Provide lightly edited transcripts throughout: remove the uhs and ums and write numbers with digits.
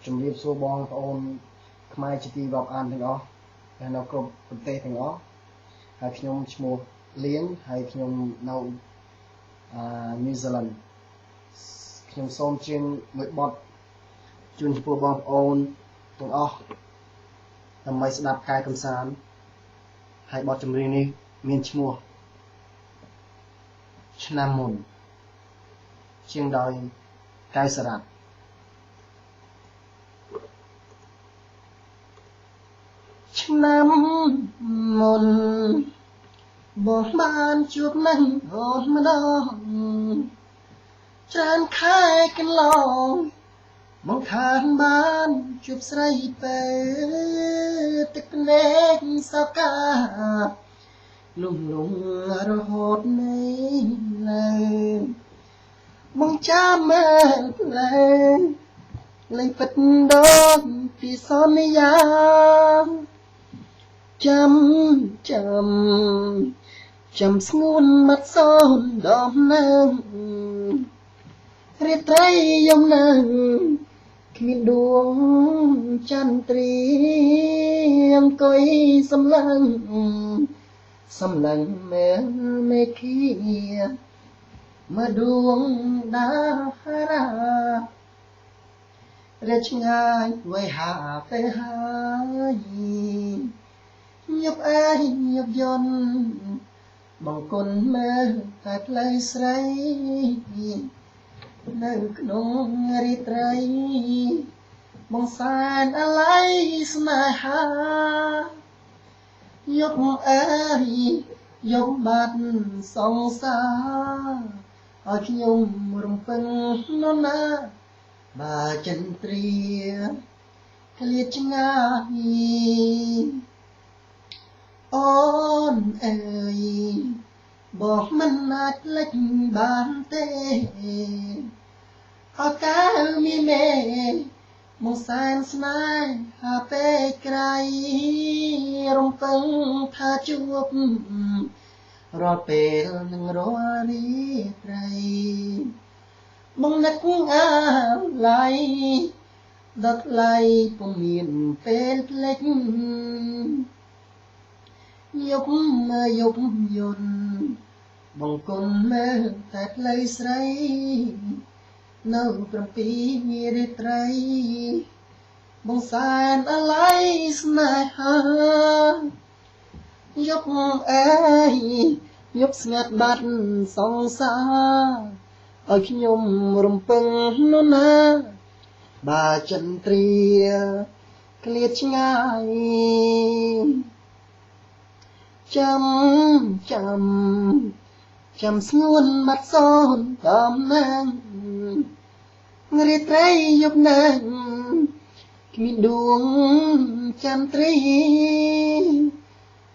ជំរាបសួរបងប្អូនខ្មែរជាទីរាប់អានទាំងអស់ដែលនៅគ្រប់ប្រទេសទាំងអស់ហើយខ្ញុំឈ្មោះលៀងហើយខ្ញុំនៅញូហ្សេឡង់ខ្ញុំសូមជូនមួយបទជូនចំពោះបងប្អូនទាំងអស់ដើម្បីស្ដាប់ការកម្សាន្តហើយបទចម្រៀងនេះមានឈ្មោះឆ្នាំមុនជាងដោយកៅសារ៉ាត់ឆ្នាំមុនបងបានជួបនឹងអូនម្ដងច្រើនខែកន្លងមកខានបានជួបស្រីពេទឹកភ្នែកសោកាលំរហូតនេះនៅបងចាំមើលផ្លែលេងពិតដូចពីសន្យាចាំស្ងួនមាត់សូនដំណើររាត្រីយំនៅគ្មានដួងចន្ទ្រីអង្គុយសម្លឹងមើលមេឃាមើលដួងតារារាឆ្ងាយវៃហាទៅហើយញប់អើយញប់យន់បង្គន់មើលតែផ្លូវស្រីនៅក្នុងរាត្រីបងសែនអាឡ័យស្នេហាយប់អើយយប់បាត់សង្សារឲ្យខ្ញុំរំពឹងនរណាបើចន្ទ្រាឃ្លាតឆ្ងាយអូនអើយបងមិនអាចភ្លេចបានទេអកៅមានមេមកសែនស្នេហាពេលក្រៃរំពឹងថាជួបរាល់ពេលនឹងរាល់រីត្រីបងនឹកអាឡ័យដល់ថ្លៃពុំមានពេលភ្លេចយប់យន់បង្គន់មើលតែផ្លូវស្រីនៅ7រាត្រីបងសែនអាឡ័យស្នេហាយប់អើយយប់ស្ងាត់បាត់សង្សារឲ្យខ្ញុំរំពឹងនរណាបើចន្ទ្រាឃ្លាតឆ្ងាយចាំស្ងួនមាត់សូនដំណើររាត្រីយប់នឹងគ្មានដួងចន្ទ្រី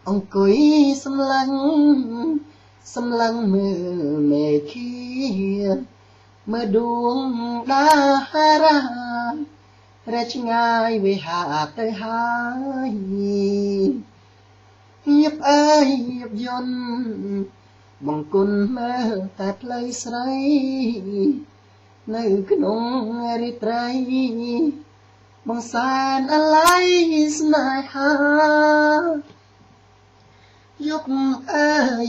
អង្គុយសម្លឹងមើលមេឃាមើលដួងតារារាឆ្ងាយវេហាទៅហើយញប់អើយញប់យន់បង្គន់មើលតែផ្លូវស្រីនៅក្នុងរាត្រីបងសែនអាឡ័យស្នេហាយប់អើយ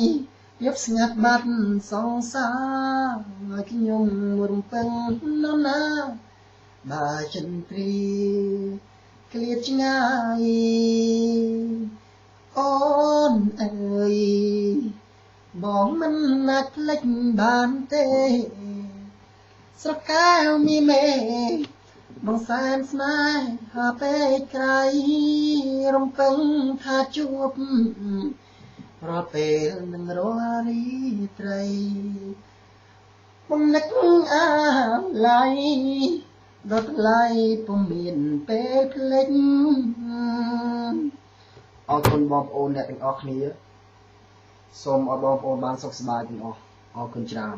យប់ស្ងាត់បាត់សង្សារឲ្យខ្ញុំរំពឹងនរណាបើចន្ទ្រាឃ្លាតឆ្ងាយអូនអើយបងមិនអាចភ្លេចបានទេស្រកែវមីមេបងសែនស្នេហាពេលក្រៃរំពឹងថាជួបរាល់ពេលនឹងរាល់រីត្រីបងនឹកអាឡ័យដល់ថ្លៃពុំមានពេលភ្លេចអរគុណបងប្អូនអ្នកទាំងអស់គ្នាសូមឲ្យបងប្អូនបានសុខសប្បាយទាំងអស់អរគុណច្រើន